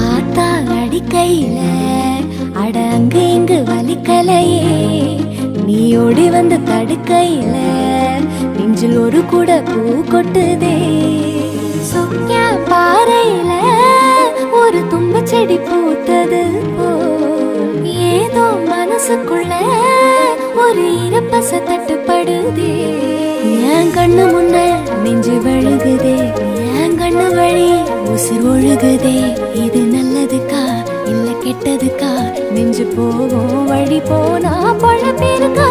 ஆத்தா அடிக்கையில அட அங்கு இங்கு வலிக்கலையே, நீ ஓடி வந்து தடுக்கையில நெஞ்சில் ஒரு கூட பூ கொட்டுதே. சொக்கியா பாறையில ஒரு தும்ப செடி பூத்தது போல் ஏதோ மனசுக்குள்ள ஒரு இறப்பச தட்டுப்படுதே. என் கண்ணு முன்ன நெஞ்சு வழுகுதே, என் கண்ணு வழி உசிர் ஒழுகுதே. இது நல்லதுக்கா இல்ல கெட்டதுக்கா, நெஞ்சு போகும் வழி போனா பழ பேருக்கா.